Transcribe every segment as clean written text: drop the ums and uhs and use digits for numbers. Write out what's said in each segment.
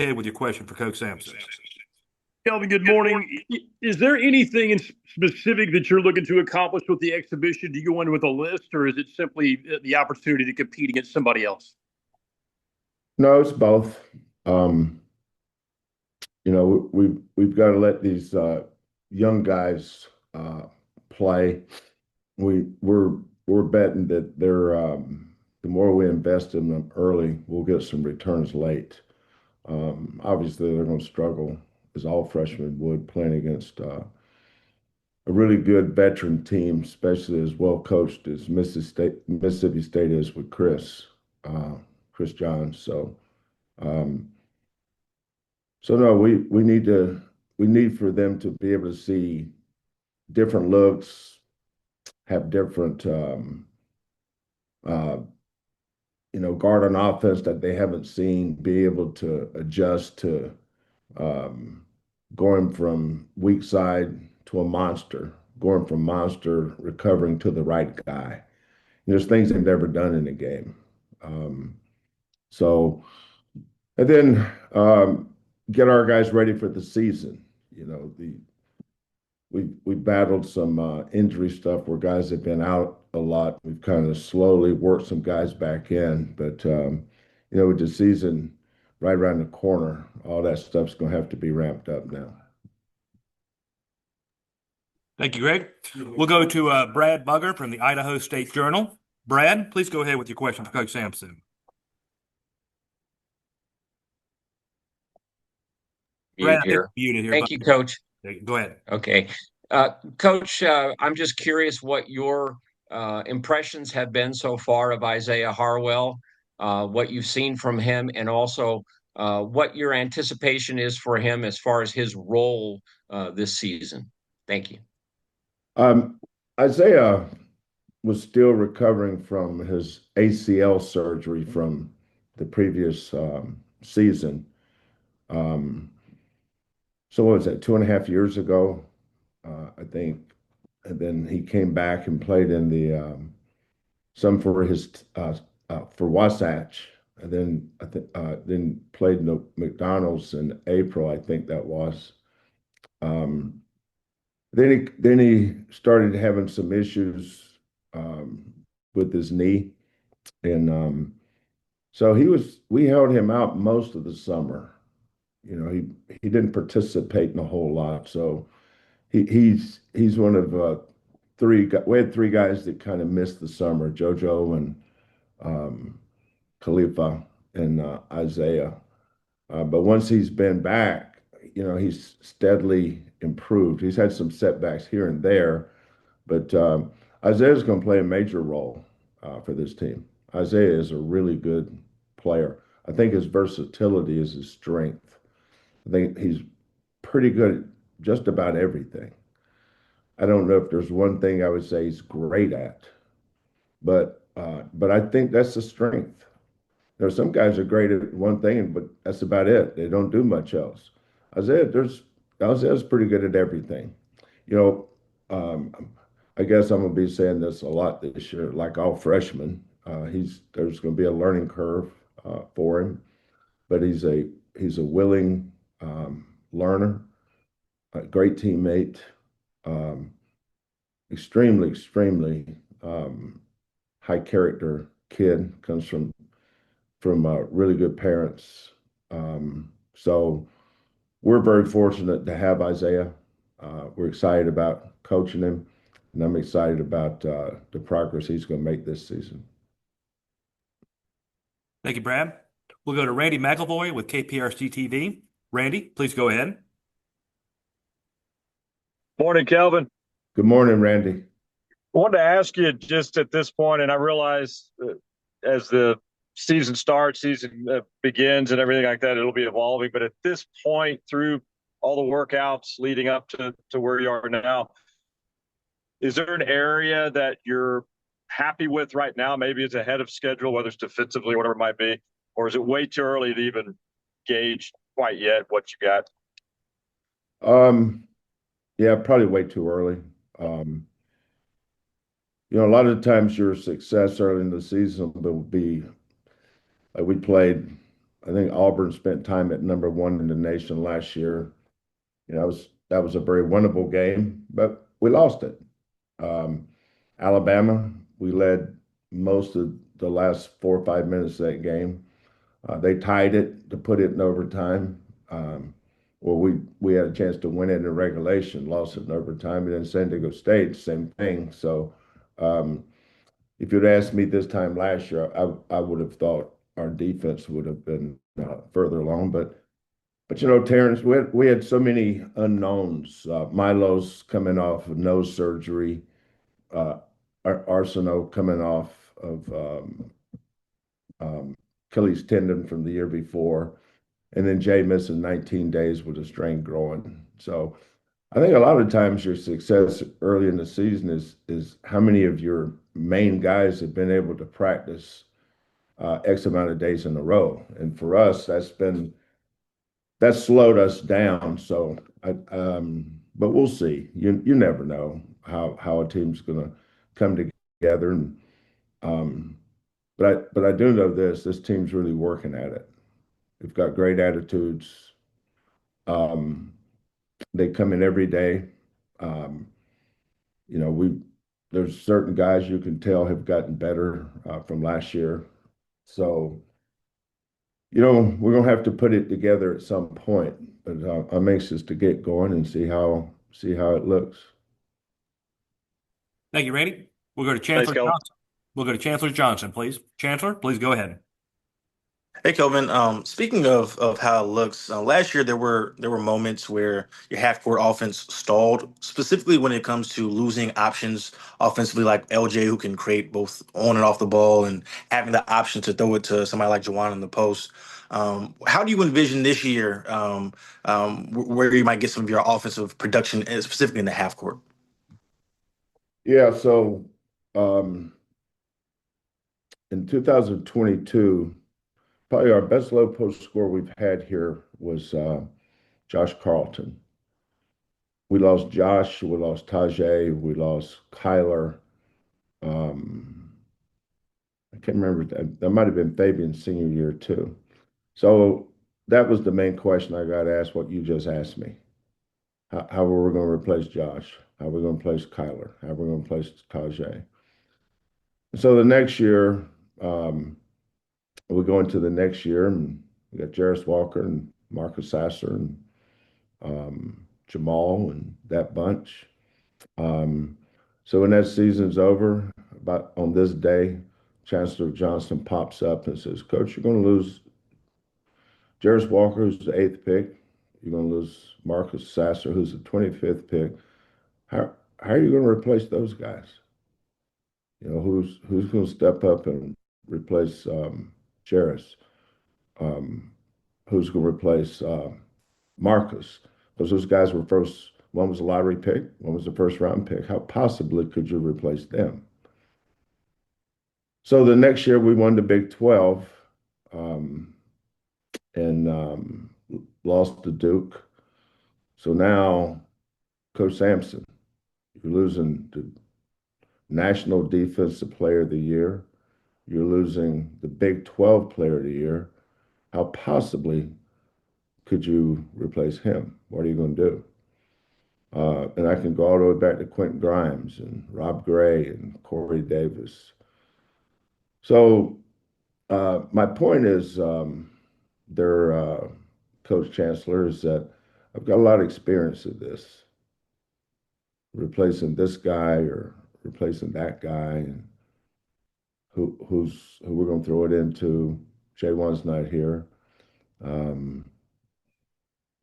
Ahead with your question for Coach Sampson. Kelvin, good morning. Is there anything in specific that you're looking to accomplish with the exhibition? Do you go in with a list, or is it simply the opportunity to compete against somebody else? No, it's both. Um, we've got to let these young guys play. We're betting that the more we invest in them early, we'll get some returns late. Obviously, they're going to struggle, as all freshmen would, playing against a really good veteran team, especially as well coached as Mississippi State is with Chris Johns. Um, so no, we need for them to be able to see different looks, have different uh, guard on offense that they haven't seen, be able to adjust to um, going from weak side to a monster, going from monster recovering to the right guy. There's things they've never done in the game. Um, so, and then get our guys ready for the season. We battled some injury stuff where guys have been out a lot. We've kind of slowly worked some guys back in, but with the season right around the corner, all that stuff's going to have to be ramped up now. Thank you, Greg. We'll go to Brad Mugger from the Idaho State Journal. Brad, please go ahead with your question for Coach Sampson. Brad, here. Thank you, Coach. Go ahead. Okay. Coach, I'm just curious what your impressions have been so far of Isaiah Harwell, what you've seen from him, and also what your anticipation is for him as far as his role this season. Thank you. Isaiah was still recovering from his ACL surgery from the previous season. So what was that, 2.5 years ago, I think. And then he came back and played in the some for his for Wasatch, and then played in the McDonald's in April, I think that was. Um, then he started having some issues with his knee, and so we held him out most of the summer. He didn't participate in a whole lot, so he's one of three. We had three guys that kind of missed the summer: JoJo and Khalifa and Isaiah. But once he's been back, he's steadily improved. He's had some setbacks here and there, but Isaiah's going to play a major role for this team. Isaiah is a really good player. I think his versatility is his strength. I think he's pretty good at just about everything. I don't know if there's one thing I would say he's great at, but I think that's the strength. Some guys are great at one thing, but that's about it. They don't do much else. Isaiah's pretty good at everything. You know, I guess I'm gonna be saying this a lot this year, like all freshmen. There's going to be a learning curve for him, but he's a willing learner, a great teammate, extremely high character kid. Comes from really good parents. So we're very fortunate to have Isaiah. We're excited about coaching him, and I'm excited about the progress he's going to make this season. Thank you, Brad. We'll go to Randy McElvoy with KPRC TV. Randy, please go ahead. Morning, Kelvin. Good morning, Randy. I wanted to ask you just at this point, and I realize as the season starts, season begins and everything like that, it'll be evolving. But at this point, through all the workouts leading up to where you are now, is there an area that you're happy with right now? Maybe it's ahead of schedule, whether it's defensively or whatever it might be, or is it way too early to even gauge quite yet what you got? Yeah, probably way too early. A lot of times your success early in the season will be like we played I think Auburn spent time at number one in the nation last year. That was a very winnable game, but we lost it. Um, Alabama, we led most of the last 4 or 5 minutes of that game. They tied it to put it in overtime. Well, we had a chance to win it in regulation, lost it in overtime, and then San Diego State, same thing. So, if you'd asked me this time last year, I would have thought our defense would have been further along. But Terrence, we had so many unknowns. Milo's coming off of nose surgery. Uh, Arsenault coming off of Achilles tendon from the year before, and then Jay missing 19 days with a strain growing. So I think a lot of times your success early in the season is how many of your main guys have been able to practice X amount of days in a row. And for us, that's slowed us down. So but we'll see. You never know how a team's going to come together. And but I do know this team's really working at it. They've got great attitudes. Um, they come in every day. Um, there's certain guys you can tell have gotten better from last year. So, we're gonna have to put it together at some point. But I'm anxious to get going and see how it looks. Thank you, Randy. We'll go to Thanks, Chancellor Kelvin. Johnson. We'll go to Chancellor Johnson, please. Chancellor, please go ahead. Hey Kelvin, speaking of how it looks, last year there were moments where your half court offense stalled, specifically when it comes to losing options offensively, like LJ who can create both on and off the ball, and having the option to throw it to somebody like Juwan in the post. How do you envision this year, where you might get some of your offensive production, specifically in the half court? Yeah. So in 2022. Probably our best low post score we've had here was Josh Carlton. We lost Josh, we lost Tajay, we lost Kyler. I can't remember. That might have been Fabian's senior year too. So that was the main question I got asked, what you just asked me. How are we going to replace Josh? How are we going to replace Kyler? How are we going to replace Tajay? So the next year, we go into the next year, and we got Jarris Walker and Marcus Sasser and Jamal and that bunch. So when that season's over, about on this day, Chancellor Johnson pops up and says, "Coach, you're going to lose Jarris Walker, who's the 8th pick. You're going to lose Marcus Sasser, who's the 25th pick. How are you going to replace those guys? Who's going to step up and replace Jarris? Who's going to replace Marcus? Because those guys were first. One was a lottery pick, one was a first round pick. How possibly could you replace them?" So the next year we won the Big 12 and lost to Duke. So now, Coach Sampson, you're losing the National Defensive Player of the Year. You're losing the Big 12 Player of the Year. How possibly could you replace him? What are you going to do? And I can go all the way back to Quentin Grimes and Rob Gray and Corey Davis. So my point is, Coach Chancellor, is that I've got a lot of experience of this, replacing this guy or replacing that guy, and who we're going to throw it into. J1's not here.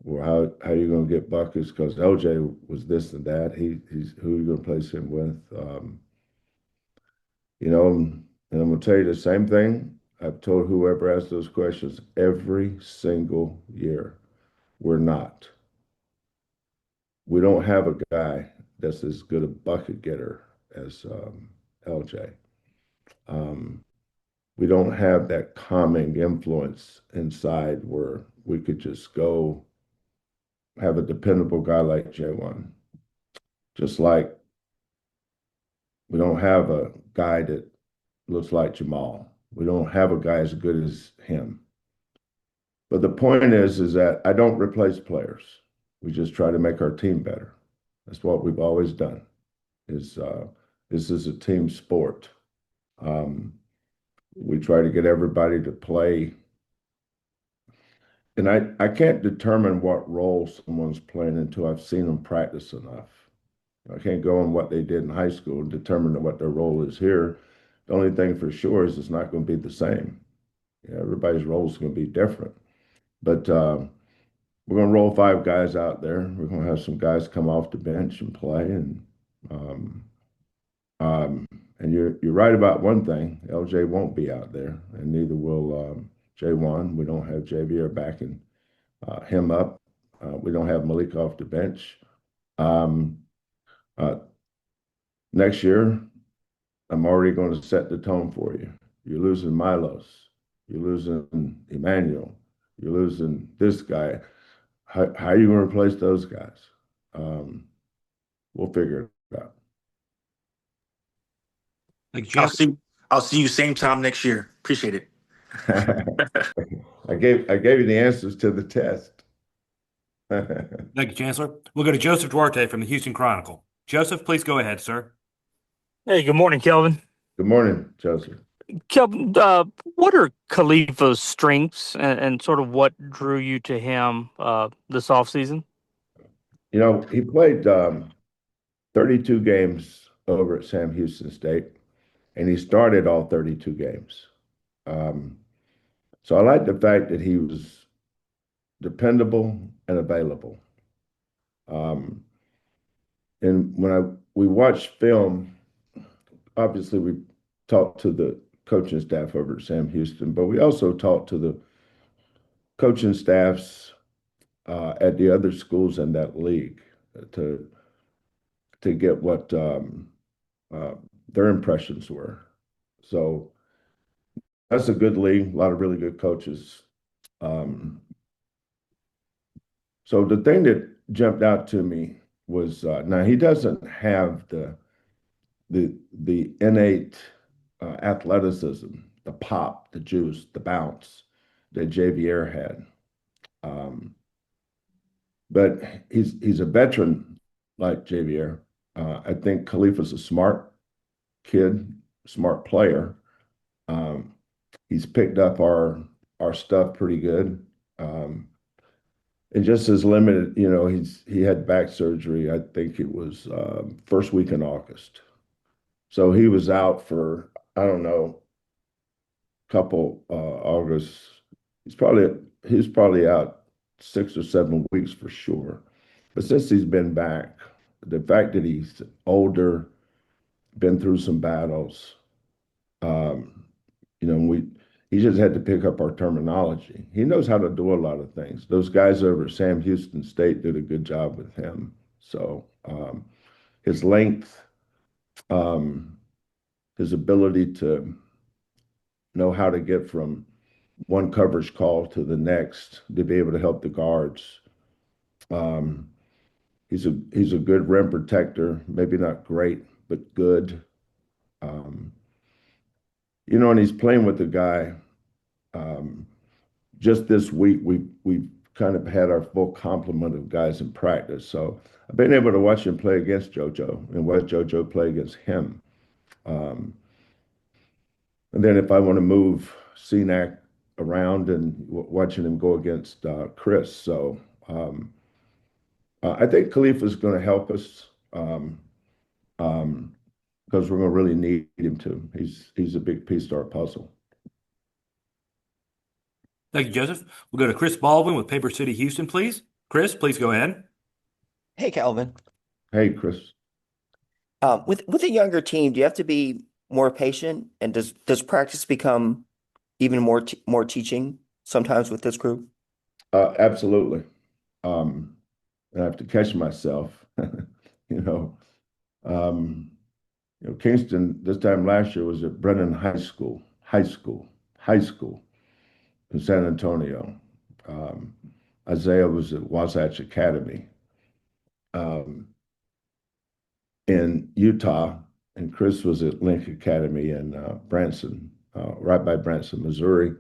Or how you going to get buckets, because LJ was this and that. He's who are you going to place him with? And I'm going to tell you the same thing I've told whoever asked those questions every single year. We don't have a guy that's as good a bucket getter as LJ. We don't have that calming influence inside where we could just go have a dependable guy like J1. Just like we don't have a guy that looks like Jamal. We don't have a guy as good as him. But the point is that I don't replace players. We just try to make our team better. That's what we've always done. Is this is a team sport. Um, we try to get everybody to play. And I can't determine what role someone's playing until I've seen them practice enough. I can't go on what they did in high school and determine what their role is here. The only thing for sure is it's not going to be the same. Everybody's role is going to be different. But we're going to roll 5 guys out there. We're going to have some guys come off the bench and play. Um, and you're right about one thing. LJ won't be out there, and neither will J1. We don't have Javier backing him up. We don't have Malik off the bench. Um, uh, Next year, I'm already going to set the tone for you. You're losing Milos. You're losing Emmanuel. You're losing this guy. How are you going to replace those guys? We'll figure it out. Thank you, I'll Chancellor. I'll see you same time next year. Appreciate it. I gave you the answers to the test. Thank you, Chancellor. We'll go to Joseph Duarte from the Houston Chronicle. Joseph, please go ahead, sir. Hey, good morning, Kelvin. Good morning, Joseph. Kelvin, what are Khalifa's strengths and sort of what drew you to him this offseason? He played 32 games over at Sam Houston State, and he started all 32 games. So I like the fact that he was dependable and available. And when we watched film, obviously we talked to the coaching staff over at Sam Houston, but we also talked to the coaching staffs at the other schools in that league to get what their impressions were. So that's a good league, a lot of really good coaches. So the thing that jumped out to me was now he doesn't have the innate athleticism, the pop, the juice, the bounce that Javier had. But he's a veteran like Javier. I think Khalifa's a smart kid, smart player. He's picked up our stuff pretty good. And just as limited, he had back surgery. I think it was first week in August. So he was out for, I don't know, couple August. He's probably out 6 or 7 weeks for sure. But since he's been back, the fact that he's older, been through some battles, he just had to pick up our terminology. He knows how to do a lot of things. Those guys over at Sam Houston State did a good job with him. So his length, his ability to know how to get from one coverage call to the next, to be able to help the guards. He's a good rim protector, maybe not great, but good. And he's playing with the guy. Just this week, we've kind of had our full complement of guys in practice. So I've been able to watch him play against JoJo and watch JoJo play against him. And then if I want to move CNAC around and watching him go against Chris. So I think Khalifa is going to help us because we're going to really need him to. He's a big piece to our puzzle. Thank you, Joseph. We'll go to Chris Baldwin with Paper City, Houston, please. Chris, please go ahead. Hey, Kelvin. Hey, Chris. With a younger team, do you have to be more patient? And does practice become even more teaching sometimes with this group? Absolutely. And I have to catch myself. Kingston this time last year was at Brennan High School in San Antonio. Isaiah was at Wasatch Academy in Utah, and Chris was at Link Academy in Branson, right by Branson, Missouri.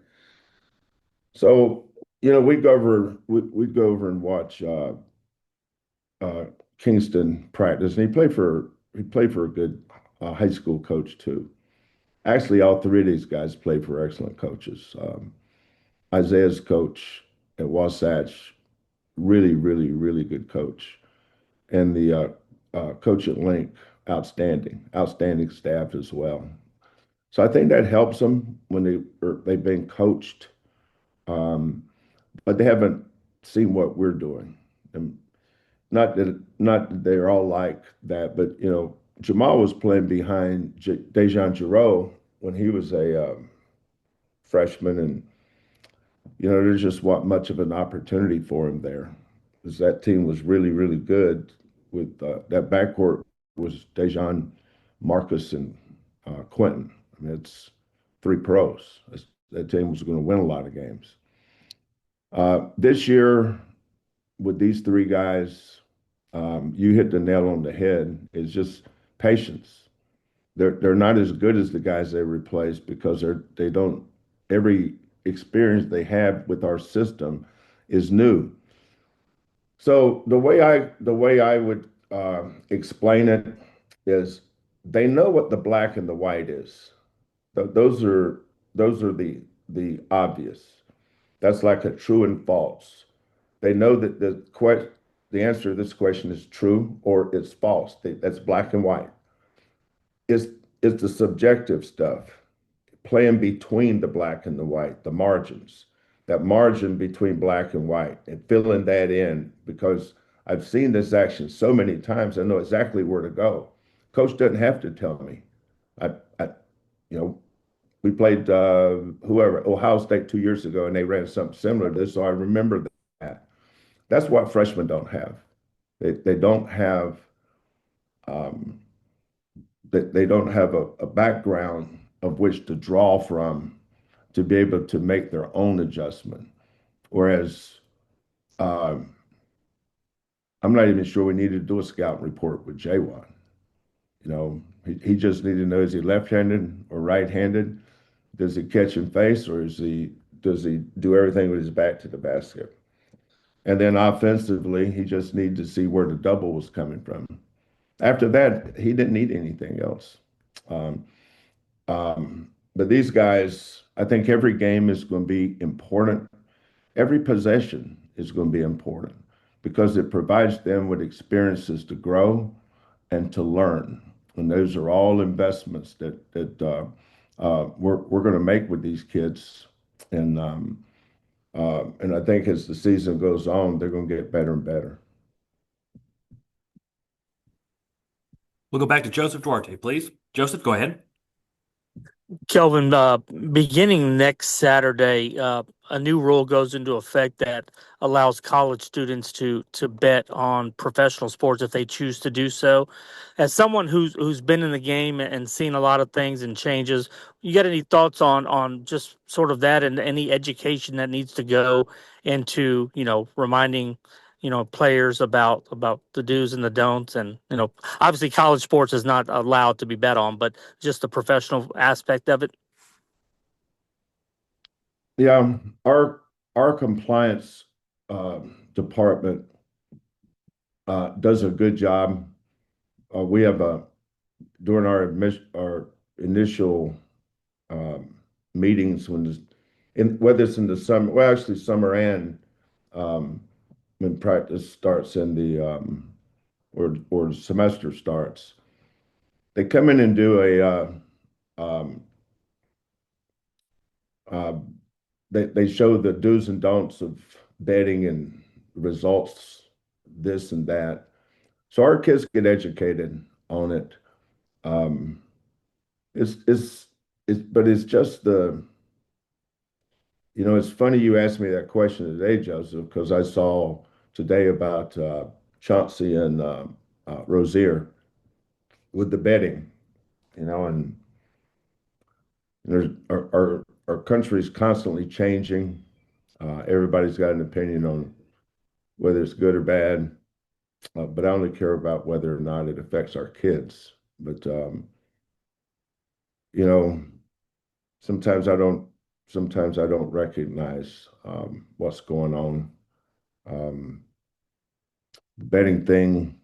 So we'd go over and watch uh, Kingston practice, and he played for a good high school coach too. Actually, all three of these guys played for excellent coaches. Isaiah's coach at Wasatch, really, really, really good coach, and the coach at Link, outstanding staff as well. So I think that helps them when they've been coached, um, but they haven't seen what we're doing. And not that they're all like that, but Jamal was playing behind Dejan Giroux when he was a freshman, and there's just not much of an opportunity for him there, because that team was really, really good. With that backcourt was Dejan, Marcus, and Quentin. I mean, it's three pros. That team was going to win a lot of games. This year, with these three guys, you hit the nail on the head. It's just patience. They're not as good as the guys they replaced because they don't every experience they have with our system is new. So the way I would explain it is they know what the black and the white is. Those are the obvious. That's like a true and false. They know that the answer to this question is true or it's false. That's black and white. It's it's the subjective stuff, playing between the black and the white, the margins, that margin between black and white, and filling that in because I've seen this action so many times. I know exactly where to go. Coach doesn't have to tell me. I, I you know, we played whoever Ohio State 2 years ago, and they ran something similar to this, so I remember that. That's what freshmen don't have. They don't have um, they don't have a background of which to draw from to be able to make their own adjustment. Whereas um, I'm not even sure we need to do a scout report with Jaywan. He just needed to know, is he left-handed or right-handed? Does he catch and face, or does he do everything with his back to the basket? And then offensively, he just needed to see where the double was coming from. After that, he didn't need anything else. Um, but these guys, I think every game is going to be important. Every possession is going to be important because it provides them with experiences to grow and to learn. And those are all investments that we're going to make with these kids. And I think as the season goes on, they're going to get better and better. We'll go back to Joseph Duarte, please. Joseph, go ahead. Kelvin, beginning next Saturday, a new rule goes into effect that allows college students to bet on professional sports if they choose to do so. As someone who's been in the game and seen a lot of things and changes, you got any thoughts on just sort of that and any education that needs to go into reminding players about the do's and the don'ts, and obviously college sports is not allowed to be bet on, but just the professional aspect of it? Yeah, our compliance department does a good job. We have during our initial um, meetings whether it's in the summer, well, actually summer and um, when practice starts in or semester starts, they come in and do um, uh, they show the do's and don'ts of betting and results, this and that. So our kids get educated on it. Um, it's it's but it's just it's funny you asked me that question today, Joseph, because I saw today about Chauncey and Rozier with the betting, and there's our country's constantly changing. Everybody's got an opinion on whether it's good or bad, but I only care about whether or not it affects our kids. But you know, sometimes I don't sometimes I don't recognize what's going on. Betting thing.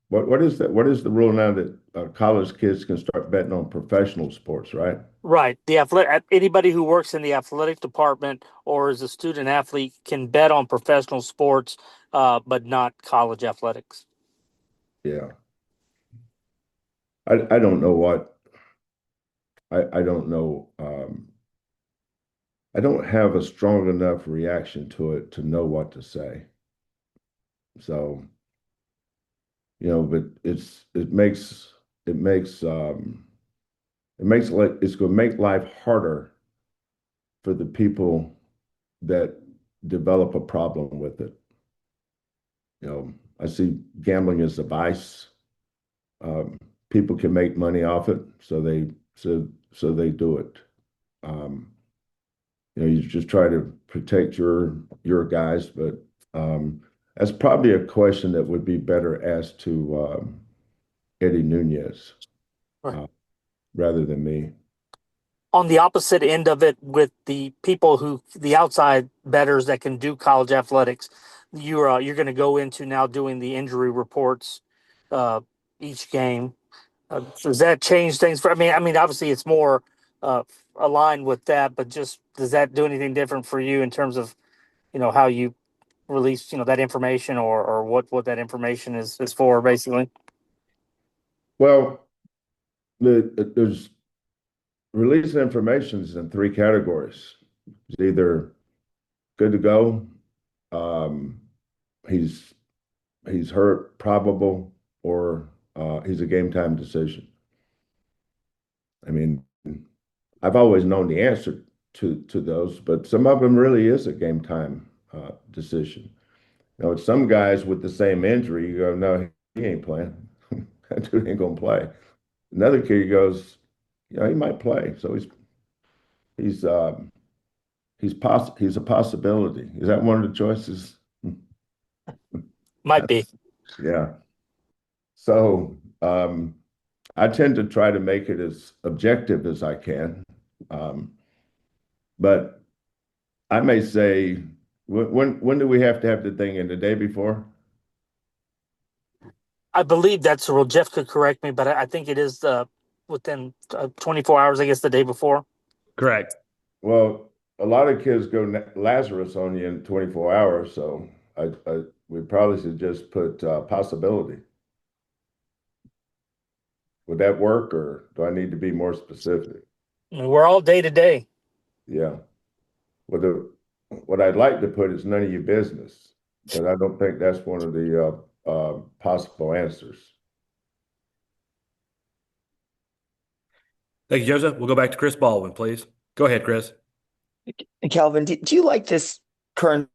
What is that? What is the rule now that college kids can start betting on professional sports, right? Right. The athletic, anybody who works in the athletic department or is a student athlete can bet on professional sports, but not college athletics. Yeah. I don't know what I don't know. I don't have a strong enough reaction to it to know what to say. So, but it makes like it's going to make life harder for the people that develop a problem with it. I see gambling as a vice. People can make money off it, so they do it. You just try to protect your guys, but that's probably a question that would be better asked to Eddie Nunez Right. rather than me. On the opposite end of it, with the people the outside bettors that can do college athletics, you're going to go into now doing the injury reports each game. Does that change things for? I mean, obviously it's more uh, aligned with that, but just does that do anything different for you in terms of how you release that information or what that information is for, basically? Well, there's release information is in three categories. It's either good to go, um, he's hurt, probable, or he's a game time decision. I mean, I've always known the answer to those, but some of them really is a game time decision. With some guys with the same injury, you go, no, he ain't playing. That dude ain't gonna play. Another kid goes, he might play. So he's he's a possibility. Is that one of the choices? Might be. Yeah. So I tend to try to make it as objective as I can. But I may say, when do we have to have the thing in the day before? I believe that's the rule. Jeff could correct me, but I think it is within 24 hours, I guess, the day before. Correct. Well, a lot of kids go Lazarus on you in 24 hours, so we probably should just put possibility. Would that work, or do I need to be more specific? I mean, we're all day to day. Yeah. What I'd like to put is none of your business, but I don't think that's one of the possible answers. Thank you, Joseph. We'll go back to Chris Baldwin, please. Go ahead, Chris. Kelvin, do you like this current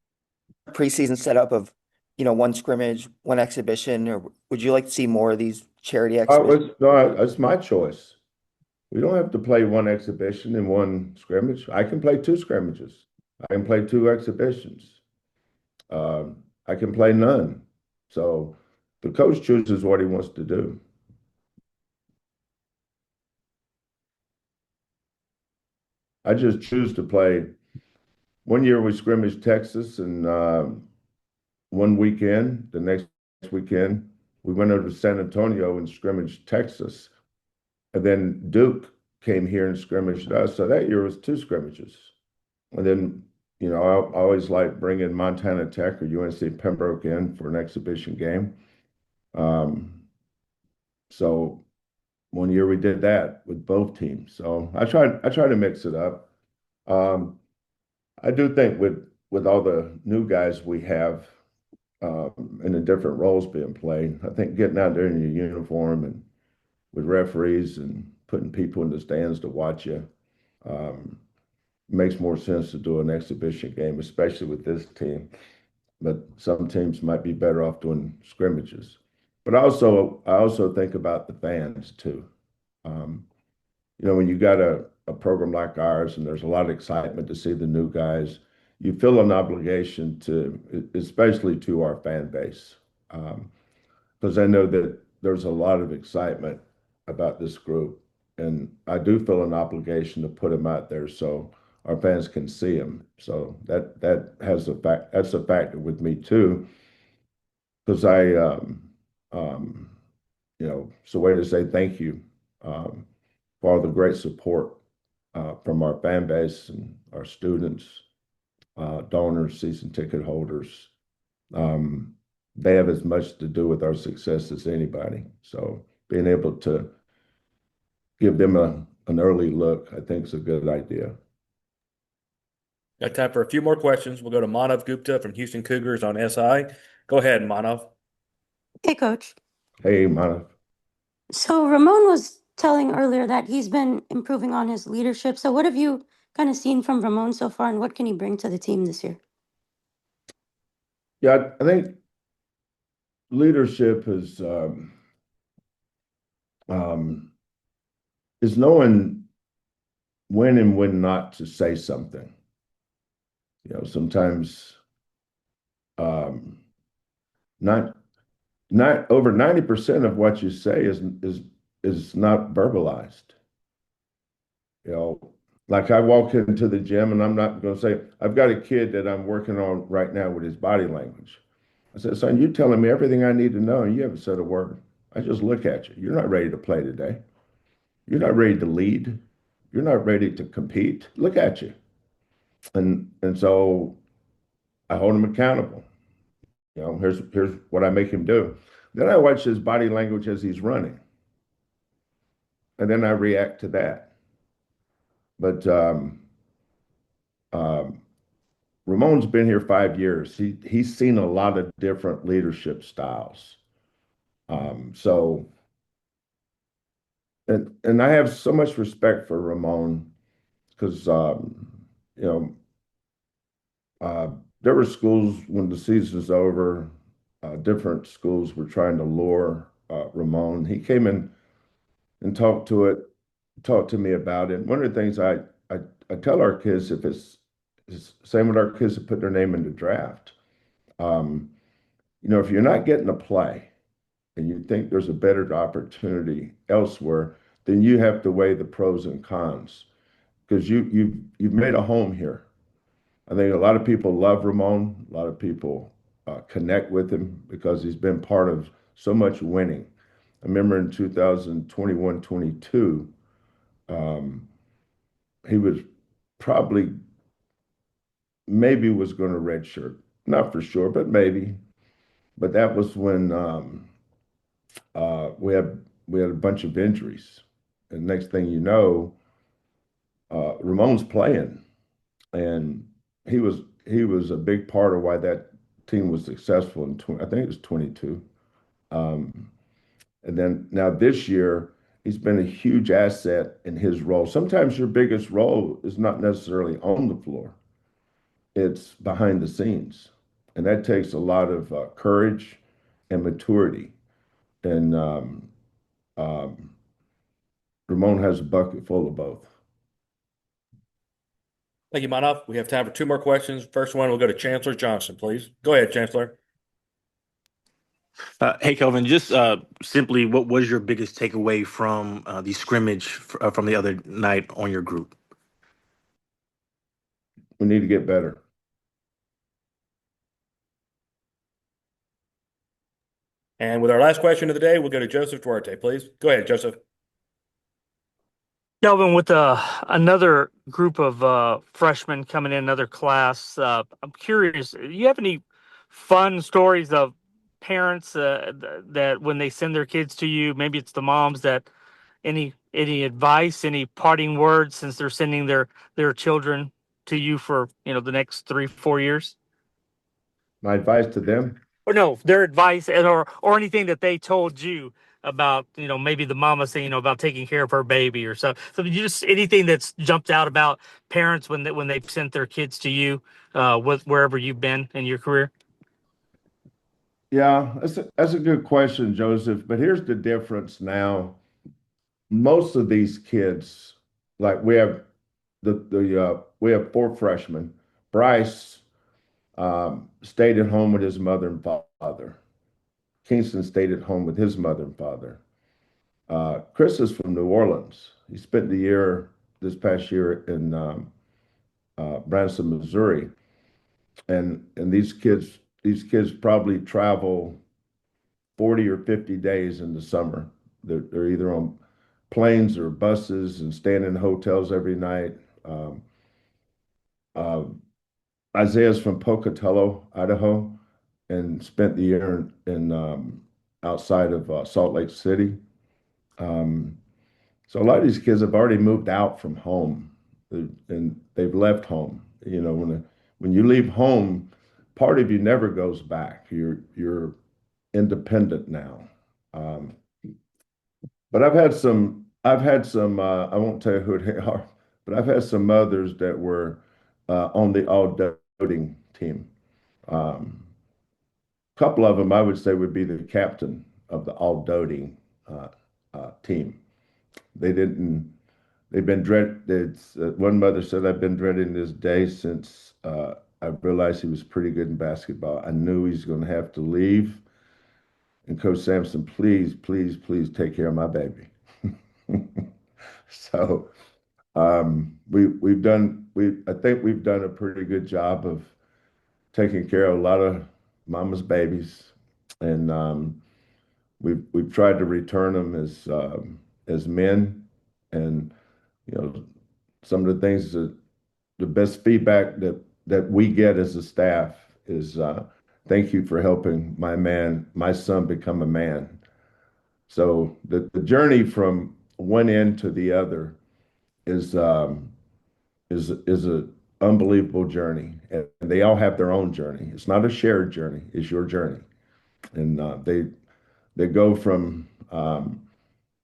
preseason setup of, one scrimmage, one exhibition, or would you like to see more of these charity exhibitions? It's my choice. We don't have to play one exhibition and one scrimmage. I can play two scrimmages. I can play two exhibitions. I can play none. So the coach chooses what he wants to do. I just choose to play. One year we scrimmaged Texas, and one weekend, the next weekend, we went over to San Antonio and scrimmaged Texas. And then Duke came here and scrimmaged us. So that year was two scrimmages. And then, I always like bringing Montana Tech or UNC Pembroke in for an exhibition game. So one year we did that with both teams. So I try to mix it up. I do think with all the new guys we have and the different roles being played, I think getting out there in your uniform and with referees and putting people in the stands to watch you makes more sense to do an exhibition game, especially with this team. But some teams might be better off doing scrimmages. But I also think about the fans too. When you got a program like ours and there's a lot of excitement to see the new guys, you feel an obligation to, especially to our fan base, because I know that there's a lot of excitement about this group, and I do feel an obligation to put them out there so our fans can see him. So that's a factor with me too, because um, it's a way to say thank you um, for all the great support from our fan base and our students, donors, season ticket holders. Um, they have as much to do with our success as anybody. So being able to give them an early look, I think is a good idea. Got time for a few more questions. We'll go to Manav Gupta from Houston Cougars on SI. Go ahead, Manav. Hey, Coach. Hey, Manav. So Ramon was telling earlier that he's been improving on his leadership. So what have you kind of seen from Ramon so far, and what can he bring to the team this year? Yeah, I think leadership um, is knowing when and when not to say something. Sometimes um, not over 90% of what you say is not verbalized. Like I walk into the gym and I'm not going to say, I've got a kid that I'm working on right now with his body language. I said, son, you're telling me everything I need to know, and you haven't said a word. I just look at you. You're not ready to play today. You're not ready to lead. You're not ready to compete. Look at you. And so I hold him accountable. Here's what I make him do. Then I watch his body language as he's running. And then I react to that. But Ramon's been here 5 years. He's seen a lot of different leadership styles. So and I have so much respect for Ramon because you know uh, there were schools when the season's over, different schools were trying to lure Ramon. He came in and talked to me about it. One of the things I tell our kids, if it's same with our kids that put their name in the draft. Um, if you're not getting a play and you think there's a better opportunity elsewhere, then you have to weigh the pros and cons because you've made a home here. I think a lot of people love Ramon. A lot of people connect with him because he's been part of so much winning. I remember in 2021-22, he was probably maybe was going to redshirt, not for sure, but maybe. But that was when we had a bunch of injuries, and next thing you know, Ramon's playing, and he was a big part of why that team was successful in I think it was 22. Um, and then now this year, he's been a huge asset in his role. Sometimes your biggest role is not necessarily on the floor; it's behind the scenes, and that takes a lot of courage and maturity. And um, Ramon has a bucket full of both. Thank you, Manav. We have time for two more questions. First one, we'll go to Chancellor Johnson, please. Go ahead, Chancellor. Hey, Kelvin, just simply, what was your biggest takeaway from the scrimmage from the other night on your group? We need to get better. And with our last question of the day, we'll go to Joseph Duarte, please. Go ahead, Joseph. Kelvin, with another group of freshmen coming in, another class, I'm curious, do you have any fun stories of parents that when they send their kids to you, maybe it's the moms that any advice, any parting words since they're sending their children to you for the next 3-4 years? My advice to them, Or no, their advice or anything that they told you about, maybe the mama saying, about taking care of her baby or so. So just anything that's jumped out about parents when they've sent their kids to you, with wherever you've been in your career. yeah, that's a good question, Joseph. But here's the difference now. Most of these kids, like we have four freshmen. Bryce stayed at home with his mother and father. Kingston stayed at home with his mother and father. Chris is from New Orleans. He spent the year this past year in Branson, Missouri, and these kids probably travel 40 or 50 days in the summer. They're either on planes or buses and staying in hotels every night. Um, uh, Isaiah's from Pocatello, Idaho, and spent the year in outside of Salt Lake City. Um, so a lot of these kids have already moved out from home, and they've left home. You know, when you leave home, part of you never goes back. You're independent now. Um, but I've had some. I won't tell you who they are, but I've had some mothers that were on the all doting team. Um, a couple of them, I would say, would be the captain of the all doting team. They didn't. They've been dread. It's one mother said, "I've been dreading this day since I realized he was pretty good in basketball. I knew he's going to have to leave. And Coach Sampson, please, please, please take care of my baby." So we I think we've done a pretty good job of taking care of a lot of mama's babies, and we've tried to return them as men, and you know some of the things that the best feedback that we get as a staff is thank you for helping my son become a man. So the journey from one end to the other is is a unbelievable journey, and they all have their own journey. It's not a shared journey; it's your journey, and they go from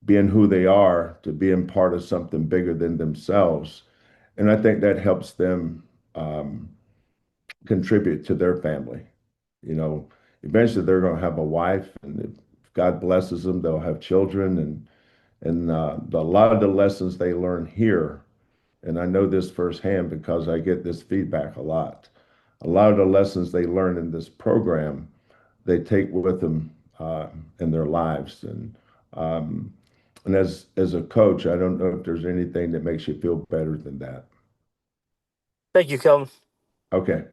being who they are to being part of something bigger than themselves, and I think that helps them contribute to their family. You know, eventually they're going to have a wife, and if God blesses them, they'll have children, and a lot of the lessons they learn here, and I know this firsthand because I get this feedback a lot. A lot of the lessons they learn in this program, they take with them in their lives, um, and as a coach, I don't know if there's anything that makes you feel better than that. Thank you, Kelvin. Okay.